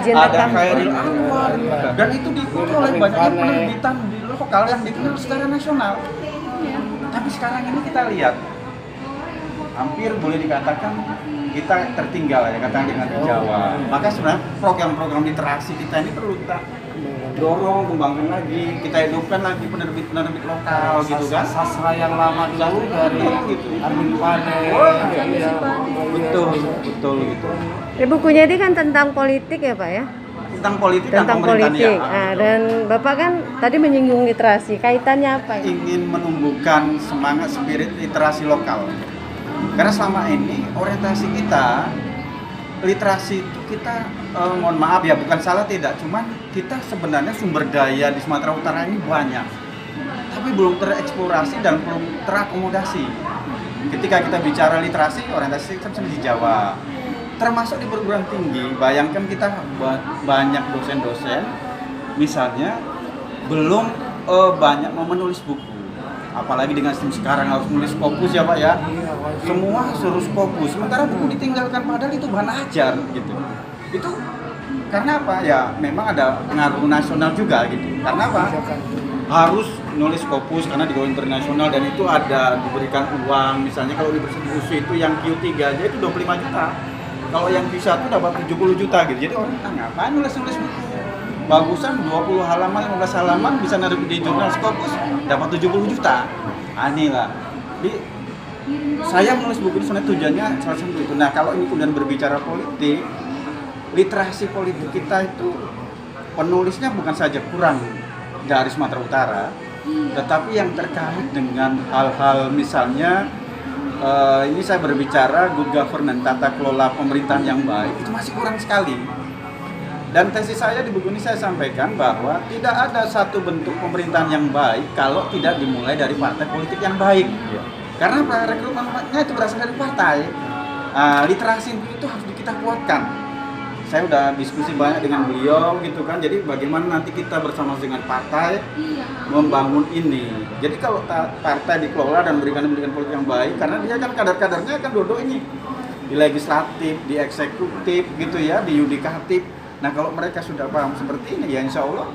Izin ada rekam. Khairil Anwar, dan itu diikuti oleh banyak penerbitan di lokal yang dikenal secara nasional. Tapi sekarang ini kita lihat, hampir boleh dikatakan kita tertinggal ya, katakan dengan Jawa. Maka sebenarnya program-program literasi kita ini perlu kita dorong, kembangkan lagi, kita hidupkan lagi penerbit-penerbit lokal gitu kan. Sastra yang lama dulu dari gitu. Armin Pane. Betul gitu. Bukunya ini kan tentang politik ya Pak ya? Tentang politik dan Tentang pemerintahan politik. ya. Nah, dan Bapak kan tadi menyinggung literasi, kaitannya apa ya? Ingin menumbuhkan semangat spirit literasi lokal. Karena selama ini orientasi kita literasi itu kita mohon maaf ya, bukan salah tidak, cuman kita sebenarnya sumber daya di Sumatera Utara ini banyak, tapi belum tereksplorasi dan belum terakomodasi. Ketika kita bicara literasi, orientasi kita di Jawa, termasuk di perguruan tinggi. Bayangkan kita banyak dosen-dosen, misalnya belum banyak mau menulis buku. Apalagi dengan sistem sekarang harus menulis fokus ya Pak ya, semua harus fokus, sementara buku ditinggalkan padahal itu bahan ajar gitu. Itu karena apa ya, memang ada pengaruh nasional juga gitu. Karena apa, harus nulis fokus karena di go internasional, dan itu ada diberikan uang. Misalnya kalau di USU itu yang Q3 aja itu 25 juta, kalau yang Q1 dapat 70 juta gitu. Jadi orang ngapain nulis buku, bagusan 20 halaman, 15 halaman bisa naruh di jurnal Scopus dapat 70 juta. Aneh lah. Jadi saya menulis buku ini sebenarnya tujuannya salah satu itu. Nah, kalau ini kemudian berbicara politik, literasi politik kita itu penulisnya bukan saja kurang dari Sumatera Utara, tetapi yang terkait dengan hal-hal misalnya ini saya berbicara good governance, tata kelola pemerintahan yang baik, itu masih kurang sekali. Dan tesis saya di buku ini saya sampaikan bahwa tidak ada satu bentuk pemerintahan yang baik kalau tidak dimulai dari partai politik yang baik. Karena rekrutmennya itu berasal dari partai. Literasi itu harus kita kuatkan. Saya udah diskusi banyak dengan beliau gitu kan. Jadi bagaimana nanti kita bersama dengan partai membangun ini. Jadi kalau partai dikelola dan memberikan politik yang baik, karena dia kan kader-kadernya kan duduk ini di legislatif, di eksekutif gitu ya, di yudikatif. Nah, kalau mereka sudah paham seperti ini, ya insya Allah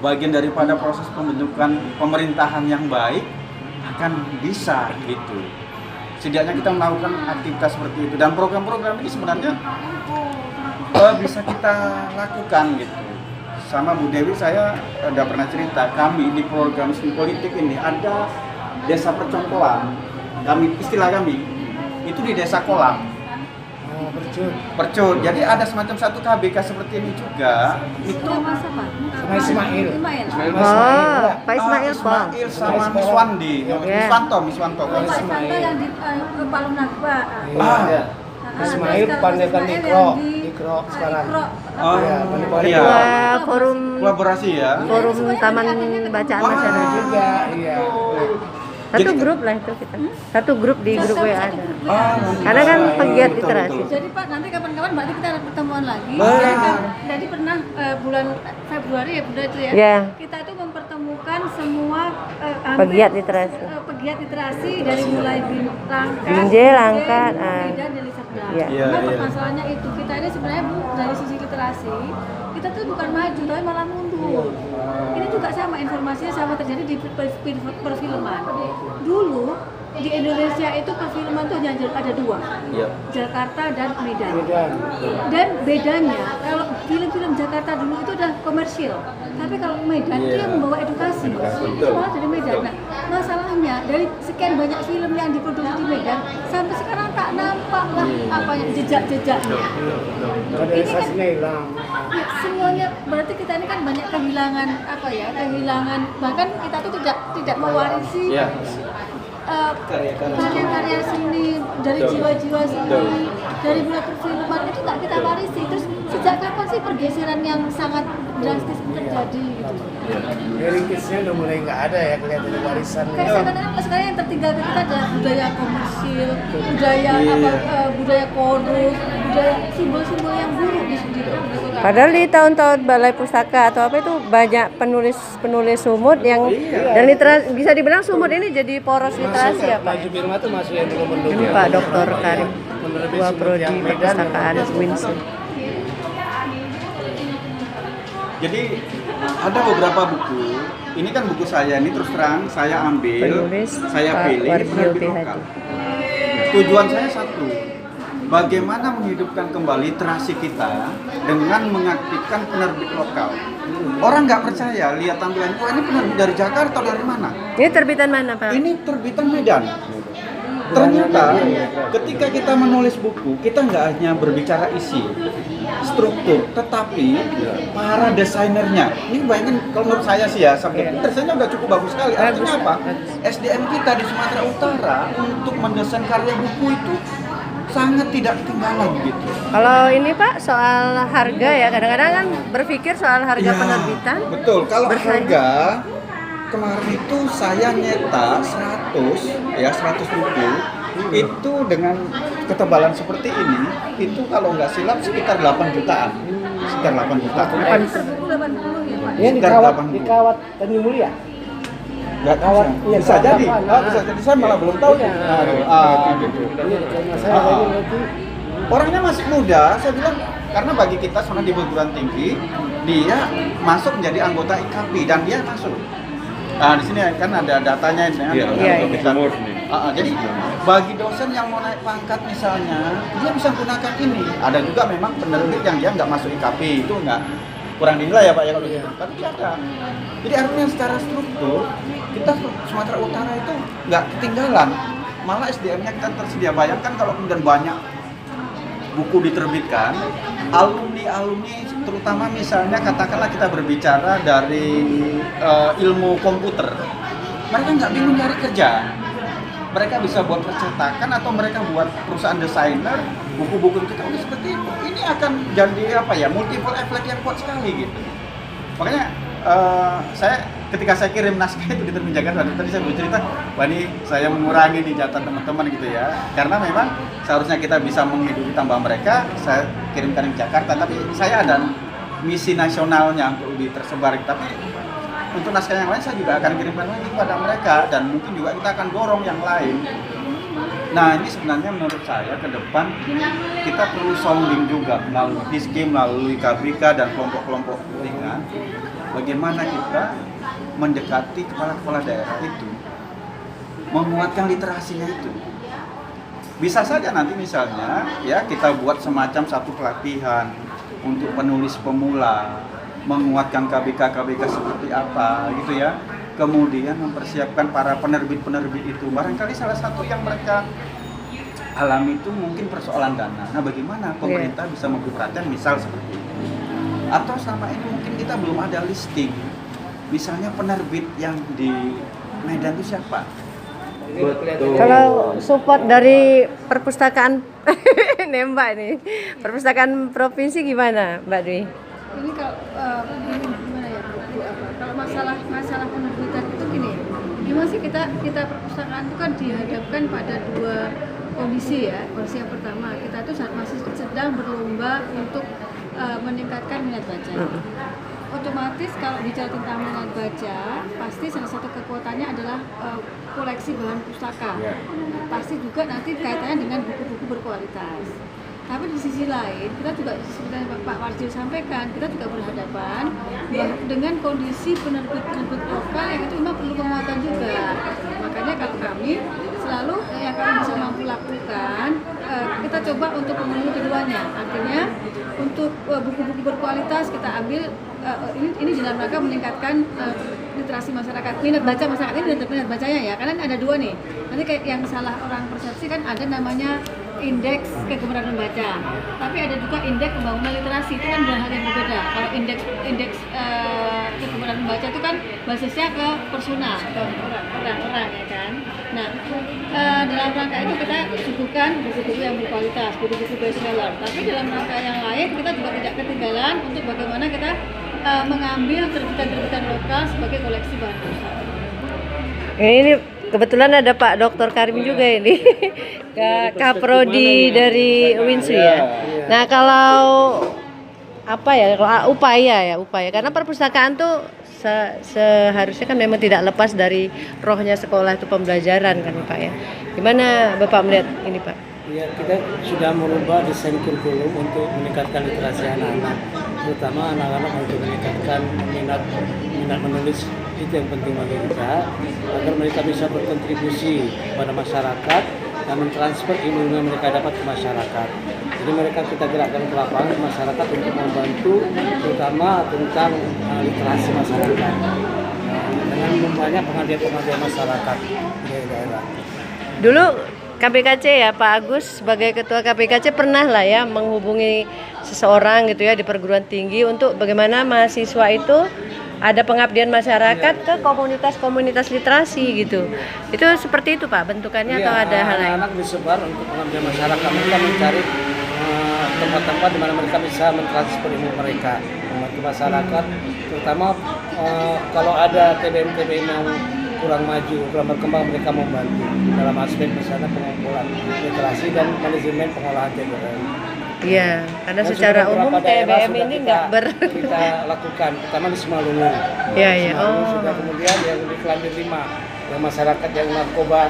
bagian daripada proses pembentukan pemerintahan yang baik akan bisa gitu. Setidaknya kita melakukan aktivitas seperti itu, dan program-program ini sebenarnya bisa kita lakukan gitu. Sama Bu Dewi saya udah pernah cerita, kami di program studi politik ini ada desa percontohan. Istilah kami itu di desa kolam. Percut. Jadi ada semacam satu KBK seperti ini juga. Itu Sama Ismail. Pak Ismail sama Miswandi. Miswanto. Pak Ismail yang di Palu Nagba. Ismail Pandekan Dikro sekarang. Ketua forum Kolaborasi ya. Forum Taman Bacaan Masyarakat juga, iya. Satu grup lah itu kita. Satu grup di grup WA ada. Karena kan pegiat literasi. Jadi Pak, nanti kapan-kapan berarti kita ada pertemuan lagi. Jadi pernah bulan Februari ya Bunda itu ya. Ya. Kita itu mempertemukan semua Pegiat literasi. Pegiat literasi dari mulai Binjai, Langka, dan Deli Serdang. Iya. Karena permasalahannya itu kita ini sebenarnya Bu, dari sisi literasi kita tuh bukan maju tapi malah mundur. Ini juga sama, informasinya sama terjadi di perfilman. Dulu di Indonesia itu perfilman tuh hanya ada dua, Jakarta dan Medan. Dan bedanya kalau film-film Jakarta dulu itu udah komersil, tapi kalau Medan itu yang membawa edukasi. Itu malah dari Medan. Nah, masalahnya dari sekian banyak film yang diproduksi di Medan sampai sekarang tak nampak lah apanya jejak-jejaknya. Ini kan hilang. ya, semuanya berarti kita ini kan banyak kehilangan kehilangan, bahkan kita tuh tidak mewarisi karya-karya seni dari jiwa-jiwa seni, dari mulai perfilman itu nggak kita warisi. Terus sejak kapan sih pergeseran yang sangat drastis terjadi gitu? Ringkisnya udah mulai nggak ada ya, kelihatan warisan. Kayak sekarang sekarang yang tertinggal ke kita adalah budaya komersil, budaya korup, budaya simbol-simbol yang buruk di situ. Padahal di tahun-tahun Balai Pustaka atau apa itu banyak penulis sumut yang dan literasi, bisa dibilang sumut ini jadi poros literasi ya Pak. Maju Firma tuh masuk yang dulu mendukung. Ini Pak Dr. Karim, Ketua Prodi Perpustakaan Winston. Jadi ada beberapa buku. Ini kan buku saya, ini terus terang saya ambil, Penulis saya Pak pilih Wardio penerbit PhD. lokal. Tujuan saya satu, bagaimana menghidupkan kembali literasi kita dengan mengaktifkan penerbit lokal. Orang nggak percaya lihat tampilan, wah ini penerbit dari Jakarta atau dari mana? Ini terbitan mana, Pak? Ini terbitan Medan. Ternyata ketika kita menulis buku, kita nggak hanya berbicara isi, struktur, tetapi para desainernya. Ini bayangin kalau menurut saya sih ya, subjek desainnya udah cukup bagus sekali. Artinya apa? SDM kita di Sumatera Utara untuk mendesain karya buku itu sangat tidak ketinggalan gitu. Kalau ini Pak soal harga ya, kadang-kadang kan berpikir soal harga Ya, penerbitan. betul. Kalau bersaing. harga kemarin itu saya nyetak 100 buku itu dengan ketebalan seperti ini itu kalau nggak silap sekitar 8 jutaan. Sekitar 8 jutaan. 80 ya Pak. Ini Sekitar dikawat 80. dikawat Tanjung Mulia. Nggak Kawat, bisa. iya, Bisa kawat jadi. kapan? Bisa jadi. Saya malah belum tahu. Iya. Gitu. Ini rumah saya ini berarti Orangnya masih muda, saya bilang karena bagi kita sebenarnya di perguruan tinggi dia masuk menjadi anggota IKP dan dia masuk. Nah, di sini kan ada datanya ini. Iya, Jadi bagi dosen yang mau naik pangkat misalnya, dia bisa gunakan ini. Ada juga memang penerbit yang dia nggak masuk IKP, itu nggak kurang dinilai ya Pak ya kalau gitu. Tapi dia ada. Jadi artinya secara struktur kita Sumatera Utara itu nggak ketinggalan. Malah SDM-nya kita tersedia. Bayangkan kalau kemudian banyak buku diterbitkan, alumni terutama misalnya katakanlah kita berbicara dari ilmu komputer, mereka nggak bingung cari kerja, mereka bisa buat percetakan atau mereka buat perusahaan desainer, buku-buku kita udah seperti itu. Ini akan jadi apa ya, multiple effect yang kuat sekali gitu. Makanya ketika saya kirim naskah itu di Terbit Jakarta, tadi saya bercerita, wah ini saya mengurangi nih jatah teman-teman gitu ya, karena memang seharusnya kita bisa menghidupi tambah mereka, saya kirimkan di Jakarta, tapi saya ada misi nasionalnya untuk lebih tersebar, tapi untuk naskah yang lain saya juga akan kirimkan lagi kepada mereka, dan mungkin juga kita akan dorong yang lain. Nah ini sebenarnya menurut saya ke depan kita perlu sounding juga melalui HISKI, melalui KBK dan kelompok-kelompok ringan, bagaimana kita mendekati kepala-kepala daerah itu, menguatkan literasinya itu. Bisa saja nanti misalnya ya kita buat semacam satu pelatihan untuk penulis pemula, menguatkan KBK seperti apa gitu ya. Kemudian mempersiapkan para penerbit-penerbit itu. Barangkali salah satu yang mereka alami itu mungkin persoalan dana. Nah, bagaimana pemerintah bisa memberi perhatian misal seperti itu? Atau selama ini mungkin kita belum ada listing. Misalnya penerbit yang di Medan itu siapa? Kalau support dari perpustakaan nembak nih, perpustakaan provinsi gimana, Mbak Dwi? Ini kalau gimana ya Bu, kalau masalah penerbitan itu gini, gimana sih kita perpustakaan itu kan dihadapkan pada dua kondisi ya. Kondisi yang pertama, kita itu masih sedang berlomba untuk meningkatkan minat baca. Otomatis kalau bicara tentang minat baca, pasti salah satu kekuatannya adalah koleksi bahan pustaka. Pasti juga nanti kaitannya dengan buku-buku berkualitas. Tapi di sisi lain, kita juga seperti yang Pak Wardio sampaikan, kita juga berhadapan dengan kondisi penerbit-penerbit lokal yang itu memang perlu penguatan juga. Makanya kalau kami selalu yang kami bisa mampu lakukan, kita coba untuk memenuhi keduanya. Artinya untuk buku-buku berkualitas kita ambil, ini dalam rangka meningkatkan literasi masyarakat, minat baca masyarakat ini, minat bacanya ya. Karena ada dua nih. Nanti kayak yang salah orang persepsi kan ada namanya indeks kegemaran membaca, tapi ada juga indeks pembangunan literasi, itu kan dua hal yang berbeda. Kalau indeks kegemaran membaca itu kan basisnya ke personal, ke orang-orang ya kan. Nah, dalam rangka itu kita suguhkan buku-buku yang berkualitas, buku-buku bestseller. Tapi dalam rangka yang lain kita juga tidak ketinggalan untuk bagaimana kita mengambil terbitan-terbitan lokal sebagai koleksi bahan pustaka. Ini kebetulan ada Pak Dr. Karim juga ini, Kaprodi dari UINSU ya. Nah kalau apa ya, kalau upaya karena perpustakaan tuh seharusnya kan memang tidak lepas dari rohnya sekolah itu pembelajaran kan Pak ya. Gimana Bapak melihat ini Pak? Ya, kita sudah merubah desain kurikulum untuk meningkatkan literasi anak-anak, terutama anak-anak untuk meningkatkan minat menulis. Itu yang penting bagi kita, agar mereka bisa berkontribusi pada masyarakat dan mentransfer ilmu yang mereka dapat ke masyarakat. Jadi mereka kita gerakkan ke lapangan ke masyarakat untuk membantu, terutama tentang literasi masyarakat. Dengan membanyak pengabdian masyarakat di daerah. Dulu KPKC ya, Pak Agus sebagai ketua KPKC pernah lah ya menghubungi seseorang gitu ya di perguruan tinggi untuk bagaimana mahasiswa itu ada pengabdian masyarakat ke komunitas-komunitas literasi gitu. Itu seperti itu Pak bentukannya atau ada hal lain? Anak-anak disebar untuk pengabdian masyarakat. Mereka mencari tempat-tempat di mana mereka bisa mentransfer ilmu mereka membantu masyarakat, terutama kalau ada TBM-TBM yang kurang maju, kurang berkembang, mereka membantu dalam aspek misalnya pengumpulan literasi dan manajemen pengolahan TBM. Iya, karena Dan secara sudah umum beberapa daerah TBM sudah ini nggak kita lakukan, pertama di Simalungun. Iya, iya. Simalungun Oh. sudah, kemudian yang di Kelantan 5, yang masyarakat yang narkoba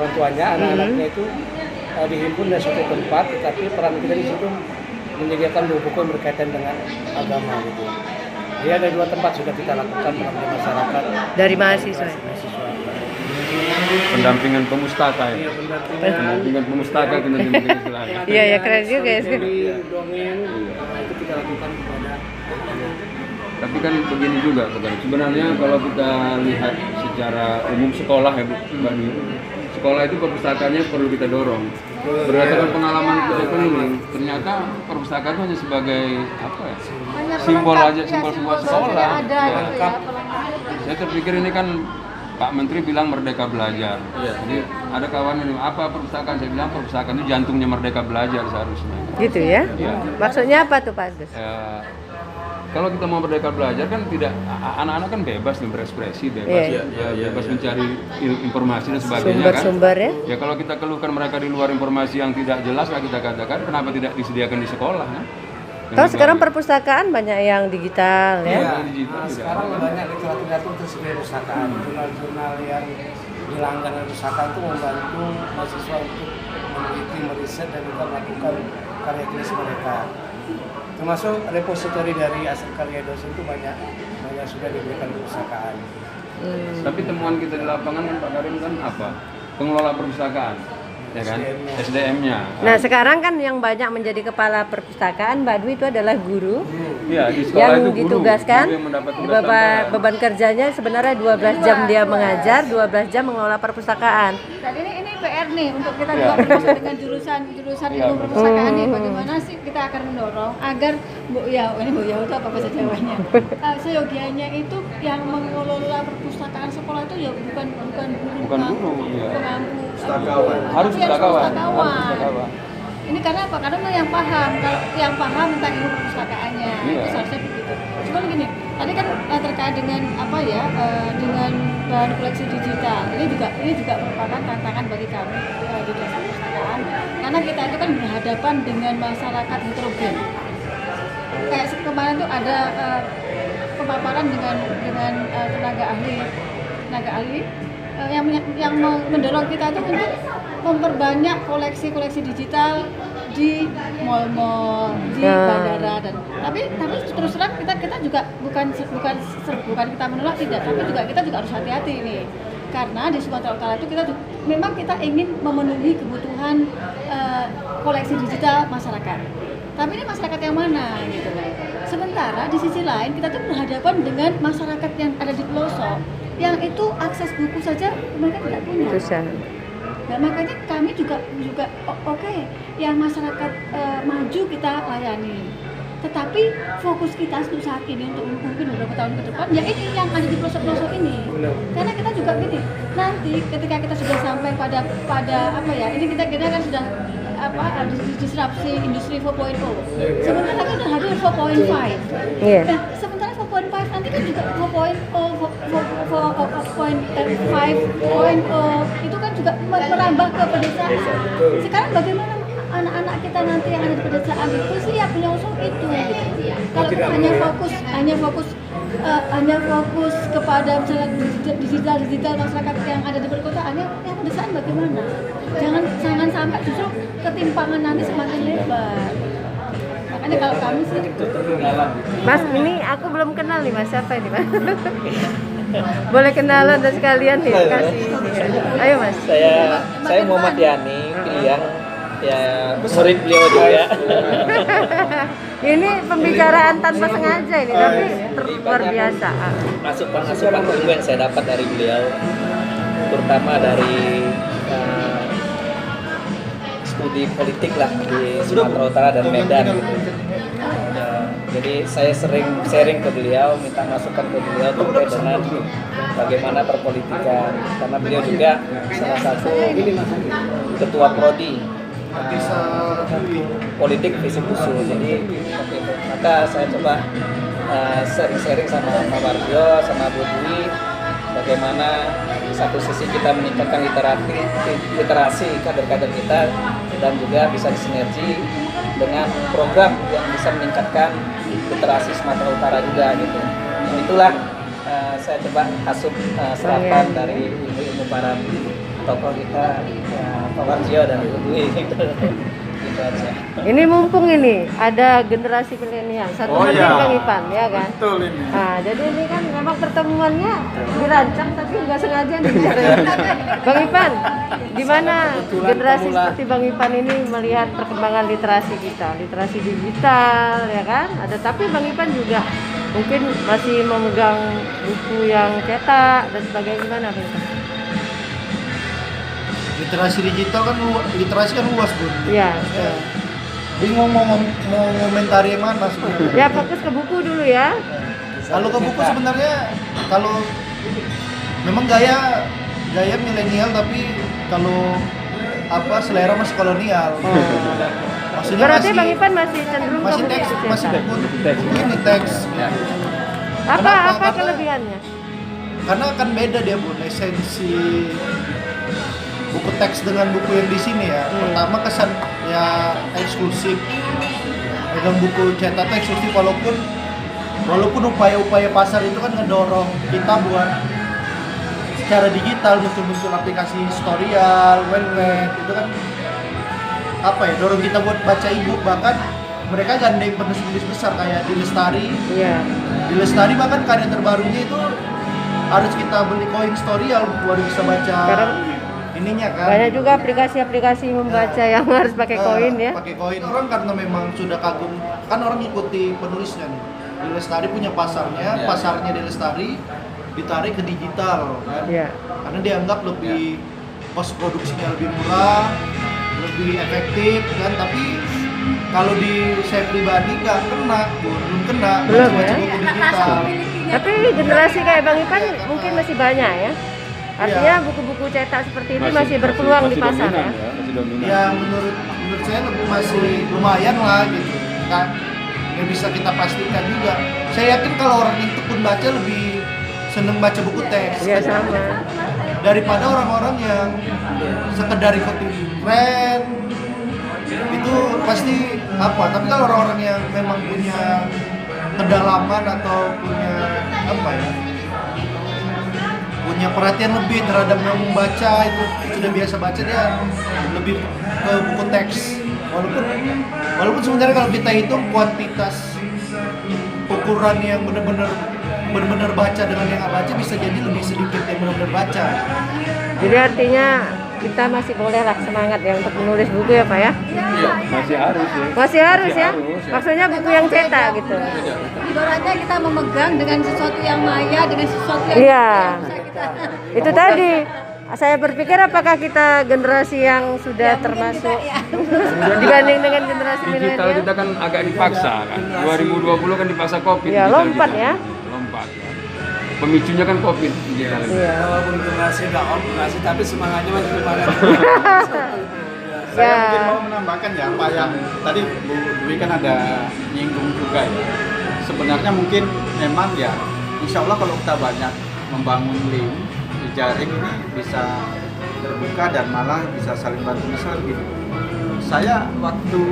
orang tuanya, anak-anaknya itu dihimpun dari suatu tempat, tetapi peran kita di situ menyediakan buku yang berkaitan dengan agama gitu. Jadi ada 2 tempat sudah kita lakukan pengabdian masyarakat dari mahasiswa. Pendampingan pemustaka ya. Iya, pendampingan. Pendampingan pemustaka itu nanti mungkin istilahnya. Iya ya keren juga ya. Dari dongeng itu kita lakukan kepada. Tapi kan begini juga Pak. Sebenarnya kalau kita lihat secara umum sekolah ya Mbak Dwi, sekolah itu perpustakaannya perlu kita dorong. Berdasarkan pengalaman kita keliling, ternyata perpustakaan itu hanya sebagai apa ya? Simbol aja, simbol sebuah sekolah. Ada Ya. gitu ya. Saya terpikir ini kan Pak Menteri bilang merdeka belajar. Jadi ada kawan ini, apa perpustakaan? Saya bilang perpustakaan itu jantungnya merdeka belajar seharusnya. Gitu ya. Iya. Maksudnya apa tuh Pak Agus? Kalau kita mau merdeka belajar kan tidak, anak-anak kan bebas nih berekspresi, bebas, bebas mencari informasi dan sebagainya kan. Sumber-sumber ya. Ya kalau kita keluhkan mereka di luar informasi yang tidak jelas, lah kita katakan kenapa tidak disediakan di sekolah? Nah? Kalau sekarang perpustakaan banyak yang digital ya. Iya, digital juga. Sekarang banyak literatur tersedia perpustakaan, jurnal-jurnal yang dilangganan perpustakaan itu membantu mahasiswa untuk meneliti, meriset dan juga melakukan karya tulis mereka. Termasuk repositori dari hasil karya dosen itu banyak sudah diberikan perpustakaan. Tapi temuan kita di lapangan kan Pak Karim kan apa? Pengelola perpustakaan, ya kan? SDM-nya. Nah sekarang kan yang banyak menjadi kepala perpustakaan Mbak Dwi itu adalah guru Iya, di sekolah yang itu guru, ditugaskan guru yang mendapat tugas beban kerjanya sebenarnya 12 jam dia mengajar, 12 jam mengelola perpustakaan. Dan ini PR nih untuk kita juga berusaha dengan jurusan ilmu perpustakaan nih, bagaimana sih kita akan mendorong agar Bu Yau itu apa bahasa Jawanya, seyogianya itu yang mengelola perpustakaan sekolah itu ya bukan guru, iya. pengampu Harus tapi pustakawan. pustakawan. Ini karena apa? Karena yang paham, kalau yang paham tentang ilmu perpustakaannya, Iya. itu seharusnya begitu. Cuman gini, tadi kan terkait dengan apa ya, dengan bahan koleksi digital. Ini juga merupakan tantangan bagi kami di desa perpustakaan, karena kita itu kan berhadapan dengan masyarakat heterogen. Kayak kemarin tuh ada pemaparan dengan tenaga ahli yang mendorong kita tuh untuk memperbanyak koleksi digital di mall-mall, di bandara tapi terus terang kita juga bukan kita menolak tidak, tapi kita juga harus hati-hati nih. Karena di Sumatera Utara itu memang kita ingin memenuhi kebutuhan koleksi digital masyarakat. Tapi ini masyarakat yang mana gitu loh. Sementara di sisi lain kita tuh berhadapan dengan masyarakat yang ada di pelosok, yang itu akses buku saja mereka tidak punya. Susah. Nah, makanya kami juga oke, yang masyarakat maju kita layani. Tetapi fokus kita untuk saat ini untuk mungkin beberapa tahun ke depan ya ini yang ada di pelosok-pelosok ini. Karena kita juga gini, nanti ketika kita sudah sampai pada apa ya, ini kita kan sudah disrupsi industri 4.0. Sebenarnya kan udah hadir 4.5. Iya. Nah, sementara 4.5 nanti kan juga 4.5 itu kan juga merambah ke pedesaan. Sekarang bagaimana anak-anak kita nanti yang ada di pedesaan itu siap menyusul itu? Kalau kita hanya fokus kepada misalnya digital masyarakat yang ada di perkotaan, makanya yang pedesaan bagaimana? Jangan sampai justru ketimpangan nanti semakin lebar. Makanya kalau kami sih Mas, ini aku belum kenal nih Mas, siapa ini Mas? Boleh kenalan dan sekalian nih kasih. Ayo Mas. Saya Muhammad Yani, pilihan ya murid beliau juga. Ini pembicaraan tanpa sengaja ini, tapi luar biasa. Masukan ilmu yang saya dapat dari beliau, terutama dari studi politik lah di Sumatera Utara dan Medan gitu. Jadi saya sering sharing ke beliau, minta masukan ke beliau terkait dengan bagaimana perpolitikan, karena beliau juga salah satu ketua prodi politik visi khusus. Jadi maka saya coba sharing sama Pak Warjo, sama Bu Dwi, bagaimana satu sisi kita meningkatkan literasi kader-kader kita, dan juga bisa disinergi dengan program yang bisa meningkatkan literasi Sumatera Utara juga gitu. Dan itulah saya coba asup serapan dari ilmu para tokoh kita, Pak Warjo dan Bu Dwi gitu. Gitu aja. Ini mumpung ini ada generasi milenial, satu lagi Bang Ipan, ya kan? Betul ini. Nah, jadi ini kan memang pertemuannya dirancang tapi nggak sengaja nih. Bang Ipan, gimana generasi seperti Bang Ipan ini melihat perkembangan literasi kita, literasi digital, ya kan? Ada, tapi Bang Ipan juga mungkin masih memegang buku yang cetak dan sebagainya, gimana Bang Ipan? Literasi digital kan literasi kan luas Bun. Iya. Bingung mau komentari yang mana sebenarnya. Ya fokus ke buku dulu ya. Kalau ke buku sebenarnya kalau memang gaya milenial, tapi kalau selera masih kolonial. Maksudnya Berarti masih, Bang Ipan masih cenderung masih ke teks, buku masih cetak. buku ini teks. Apa Kenapa? kelebihannya? Karena akan beda dia Bun, esensi buku teks dengan buku yang di sini ya. Pertama kesan ya eksklusif. Pegang buku cetak eksklusif, walaupun upaya-upaya pasar itu kan ngedorong kita buat secara digital muncul aplikasi Storyal, Wattpad, itu kan dorong kita buat baca e-book. Bahkan mereka gandeng penulis besar kayak di Lestari. Iya. Di Lestari bahkan karya terbarunya itu harus kita beli koin Storyal baru bisa baca. Sekarang ininya kan. banyak juga aplikasi-aplikasi membaca yang harus pakai koin ya. Pakai koin. Orang karena memang sudah kagum, kan orang ikuti penulisnya nih. Di Lestari punya pasarnya, pasarnya di Lestari ditarik ke digital kan. Iya. Karena dianggap lebih cost produksinya lebih murah, lebih efektif kan. Tapi kalau di saya pribadi belum kena Belum baca ya? buku digital. Tapi generasi kayak Bang Ipan mungkin masih banyak ya. Artinya buku-buku cetak seperti itu masih berpeluang di pasar ya. Masih dominan. Ya menurut saya masih lumayan lah gitu kan, nggak bisa kita pastikan juga. Saya yakin kalau orang yang tekun baca lebih seneng baca buku teks Iya sama. daripada orang-orang yang sekedar ikutin tren itu pasti tapi kalau orang-orang yang memang punya kedalaman atau punya perhatian lebih terhadap yang membaca, itu sudah biasa baca, dia lebih ke buku teks. Walaupun sebenarnya kalau kita hitung kuantitas ukuran yang benar-benar baca dengan yang nggak baca bisa jadi lebih sedikit yang benar-benar baca. Jadi artinya kita masih boleh lah semangat ya untuk menulis buku ya Pak ya. Iya, masih harus ya. Masih harus ya. Maksudnya buku yang cetak gitu. ibaratnya kita memegang dengan sesuatu yang maya, dengan sesuatu yang Iya. bisa kita Itu tadi. Saya berpikir apakah kita generasi yang sudah termasuk dibanding dengan generasi Digital milenial? kita kan agak dipaksa kan. 2020 kan dipaksa Covid. Ya, digital lompat kita. ya. Lompat ya. Pemicunya kan Covid digital. Iya. Walaupun generasi nggak organisasi, tapi semangatnya masih semangat. Saya Ya. mungkin mau menambahkan ya apa yang tadi Bu Dwi kan ada nyinggung juga ya. Sebenarnya mungkin memang ya, insya Allah kalau kita banyak membangun link di jaring ini bisa terbuka dan malah bisa saling bantu. Misal gini, saya waktu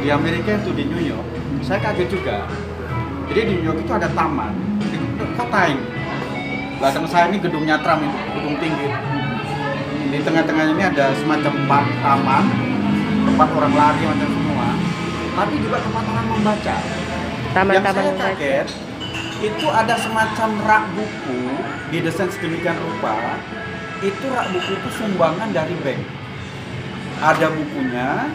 di Amerika itu di New York, saya kaget juga. Jadi di New York itu ada taman, di kota ini. Belakang saya ini gedungnya Trump itu, gedung tinggi. Di tengah-tengahnya ini ada semacam taman, tempat orang lari macam semua, tapi juga tempat orang membaca. Yang Taman-taman saya membaca. kaget, itu ada semacam rak buku didesain sedemikian rupa. Itu rak buku itu sumbangan dari bank. Ada bukunya,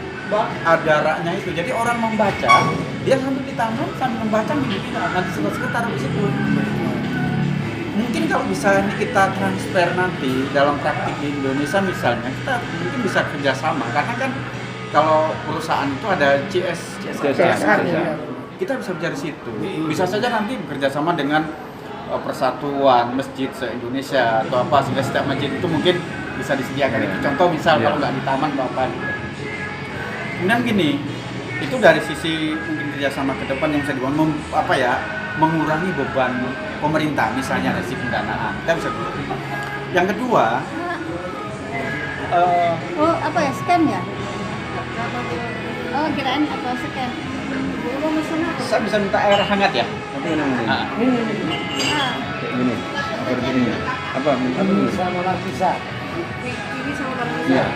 ada raknya itu. Jadi orang membaca, dia sambil di tangan sambil membaca mimpinya. Nanti selesai taruh di situ. Mungkin kalau bisa ini kita transfer nanti dalam praktik di Indonesia misalnya, kita mungkin bisa kerjasama. Karena kan kalau perusahaan itu ada CSR. Kita bisa bicara situ. Bisa saja nanti bekerja sama dengan persatuan masjid se-Indonesia atau apa, sehingga setiap masjid itu mungkin bisa disediakan itu. Contoh misal kalau nggak di taman atau apa gitu. Kemudian gini, itu dari sisi mungkin kerjasama ke depan yang bisa dibangun mengurangi beban pemerintah misalnya dari sisi pendanaan. Kita bisa dulu. Yang kedua, Oh, apa ya? Scan ya? Oh, kirain apa scan? Mau mesen apa? saya bisa minta air hangat ya. Apa yang namanya? Ah. Ah, Kayak gini. Seperti ini. Apa? Apa ini? Sama Nafisa. ini sama Bang Iya.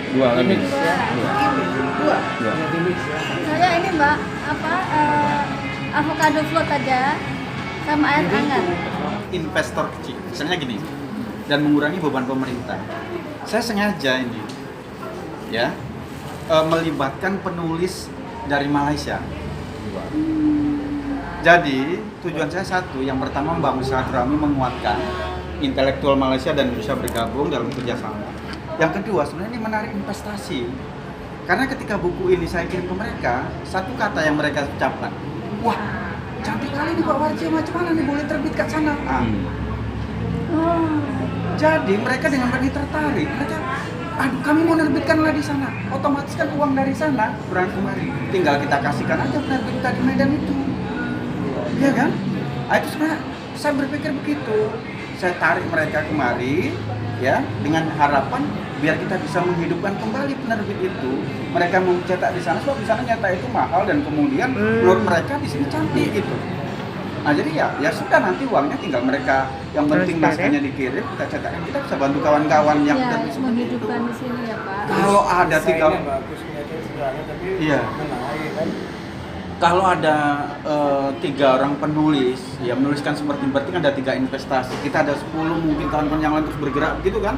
Dua lagi. Dua. Dua. Saya ini Mbak, avocado float aja sama air hangat. Investor kecil, misalnya gini, dan mengurangi beban pemerintah. Saya sengaja ini, ya, melibatkan penulis dari Malaysia. Jadi tujuan saya satu, yang pertama membangun silaturahmi, menguatkan intelektual Malaysia dan Indonesia bergabung dalam kerjasama. Yang kedua, sebenarnya ini menarik investasi, karena ketika buku ini saya kirim ke mereka, satu kata yang mereka ucapkan, wah, cantik kali nih Pak Warji, macam mana nih boleh terbit ke sana? Ah, Oh, jadi mereka dengan ini tertarik, mereka, aduh kami mau nerbitkanlah di sana, otomatis kan uang dari sana berangkat kemari, tinggal kita kasihkan aja penerbit kita di Medan itu, iya kan? Nah, itu sebenarnya saya berpikir begitu, saya tarik mereka kemari, ya, dengan harapan biar kita bisa menghidupkan kembali penerbit itu. Mereka mencetak di sana, sebab di sana nyetak itu mahal dan kemudian menurut mereka di sini cantik gitu. Nah jadi ya sudah, nanti uangnya tinggal mereka, yang penting Transfer, naskahnya dikirim, kita cetakkan, kita bisa bantu kawan-kawan yang ya, penerbit seperti itu. menghidupkan di sini ya Pak. Kalau ada tiga, Desainnya bagus, kelihatan sederhana, tapi Iya. menarik kan. kalau ada 3 orang penulis, ya menuliskan seperti berarti kan ada 3 investasi. Kita ada 10 mungkin kawan-kawan yang lain terus bergerak gitu kan,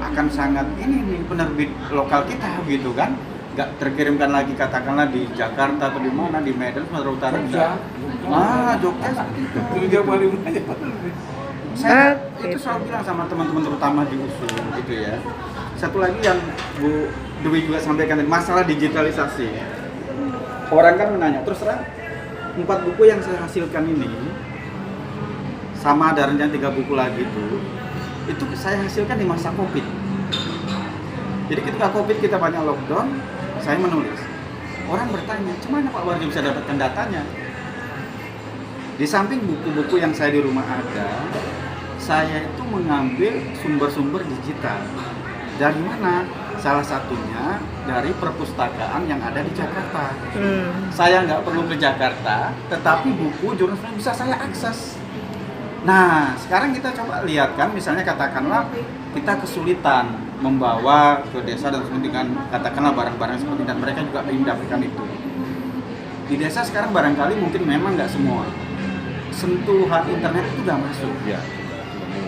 akan sangat ini nih penerbit lokal kita gitu kan. Nggak terkirimkan lagi katakanlah di Jakarta atau di mana, di Medan, Sumatera Utara. Jogja. Jogja seperti itu. Jogja paling banyak. Saya Oke. itu selalu bilang sama teman-teman terutama di USU gitu ya. Satu lagi yang Bu Dewi juga sampaikan tadi, masalah digitalisasi. Orang kan menanya, terus terang 4 buku yang saya hasilkan ini sama ada rencana 3 buku lagi itu saya hasilkan di masa Covid. Jadi ketika Covid kita banyak lockdown, saya menulis. Orang bertanya, gimana Pak Warjo bisa dapatkan datanya? Di samping buku-buku yang saya di rumah ada, saya itu mengambil sumber-sumber digital. Dari mana? Salah satunya dari perpustakaan yang ada di Jakarta. Saya nggak perlu ke Jakarta, tetapi buku jurnal bisa saya akses. Nah, sekarang kita coba lihat kan, misalnya katakanlah kita kesulitan membawa ke desa dan dengan katakanlah barang-barang seperti, dan mereka juga ingin mendapatkan itu. Di desa sekarang barangkali mungkin memang nggak semua sentuhan internet itu udah masuk. Ya.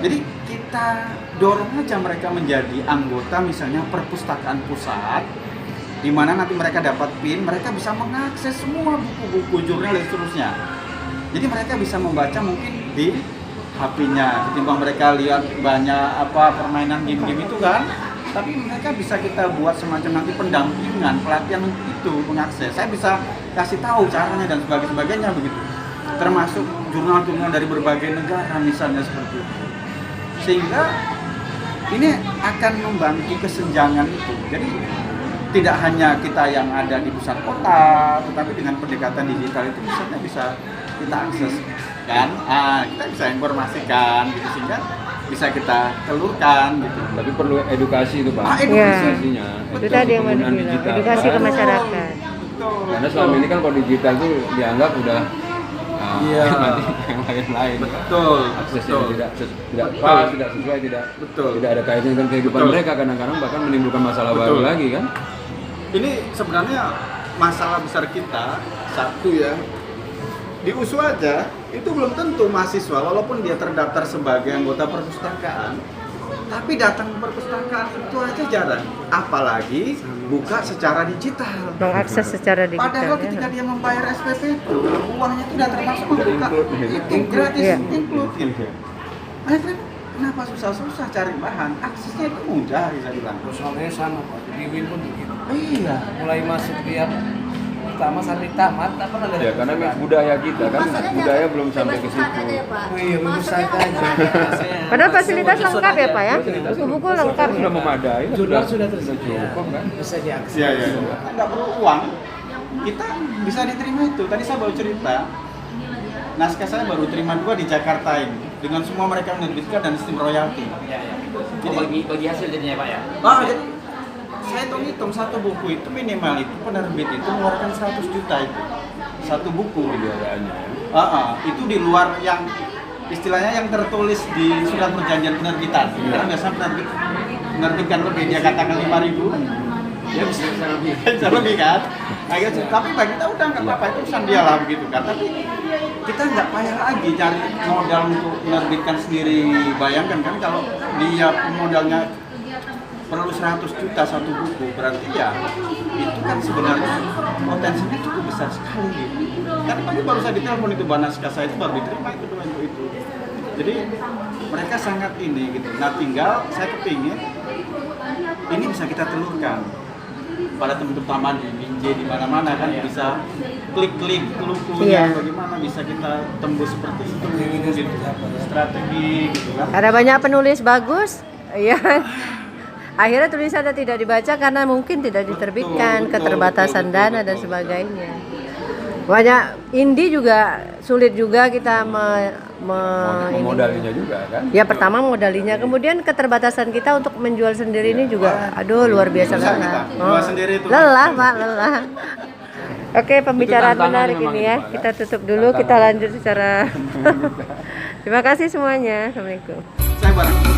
Jadi kita dorong aja mereka menjadi anggota misalnya perpustakaan pusat, di mana nanti mereka dapat PIN, mereka bisa mengakses semua buku-buku jurnal dan seterusnya. Jadi mereka bisa membaca mungkin di HP-nya, ketimbang mereka lihat banyak permainan game-game itu kan. Tapi mereka bisa kita buat semacam nanti pendampingan, pelatihan untuk itu, mengakses. Saya bisa kasih tahu caranya dan sebagainya begitu. Termasuk jurnal-jurnal dari berbagai negara misalnya seperti itu. Sehingga ini akan membantu kesenjangan itu. Jadi tidak hanya kita yang ada di pusat kota, tetapi dengan pendekatan digital itu misalnya bisa kita akses kan, kita bisa informasikan gitu, sehingga bisa kita telurkan gitu. Tapi perlu edukasi itu Pak. Edukasinya. Itu tadi yang mau Penggunaan dibilang, digital. edukasi ke masyarakat. Betul. Karena selama ini kan kalau digital tuh dianggap udah Iya. nanti yang lain-lain. Betul, Aksesnya betul. tidak Betul. pas, tidak sesuai, Betul. tidak ada kaitan dengan kehidupan Betul. mereka, kadang-kadang bahkan menimbulkan masalah Betul. baru lagi kan. Ini sebenarnya masalah besar kita satu ya. Di USU aja itu belum tentu mahasiswa walaupun dia terdaftar sebagai anggota perpustakaan, tapi datang ke perpustakaan itu aja jarang. Apalagi buka secara digital. Mengakses secara digital Padahal ya. ketika dia membayar SPP itu uangnya itu sudah termasuk membuka itu gratis, Iya. include gitu. Akhirnya kenapa susah-susah cari bahan? Aksesnya itu mudah bisa bilang. Soalnya sama Pak, di Win pun begitu. Iya. Mulai masuk dia pertama sampai tamat, apa ada? Ya karena budaya kita kan, budaya belum sampai ke situ. Oh iya, lulus saja aja. Padahal fasilitas lengkap ya Pak ya, buku-buku lengkap. Sudah memadai, Jurnal sudah tersedia. cukup kan. Bisa diakses. Iya, iya. Nggak perlu uang, kita bisa diterima itu. Tadi saya baru cerita, naskah saya baru terima 2 di Jakarta ini, dengan semua mereka menerbitkan dan sistem royalti. bagi hasil jadinya Pak ya. Jadi saya hitung satu buku itu minimal itu penerbit itu mengeluarkan 100 juta itu satu buku. Biayanya. Itu di luar yang istilahnya yang tertulis di surat perjanjian penerbitan. Karena biasa penerbit menerbitkan lebih, dia katakan 5.000, dia bisa lebih, bisa lebih kan. Tapi bagi kita udah nggak apa-apa, itu urusan dia lah begitu kan. Tapi kita nggak payah lagi cari modal untuk menerbitkan sendiri. Bayangkan kan kalau dia modalnya perlu 100 juta satu buku, berarti ya itu kan sebenarnya potensinya cukup besar sekali gitu. Tadi pagi baru saya ditelepon itu naskah saya itu baru diterima itu dua itu. Jadi mereka sangat ini gitu. Nah tinggal saya kepingin ini bisa kita telurkan pada teman-teman di Binjai di mana-mana kan bisa klik-klik clue-cluenya Iya. bagaimana bisa kita tembus seperti itu gitu. Strategi gitu kan. Ada banyak penulis bagus, ya. Akhirnya tulisannya tidak dibaca karena mungkin tidak diterbitkan, Betul, keterbatasan betul, dana dan betul. sebagainya. Banyak indie juga sulit juga kita ini. Memodalinya juga kan. Ya pertama modalinya, kemudian keterbatasan kita untuk menjual sendiri ini juga, aduh luar biasa Susah lelah. kita, jual sendiri itu. Lelah Pak, lelah. Oke, pembicaraan tantangan menarik memang ini itu, ya. Pak, Kita kan? tutup dulu, kita lanjut secara. Terima kasih semuanya. Assalamualaikum. Saya bareng.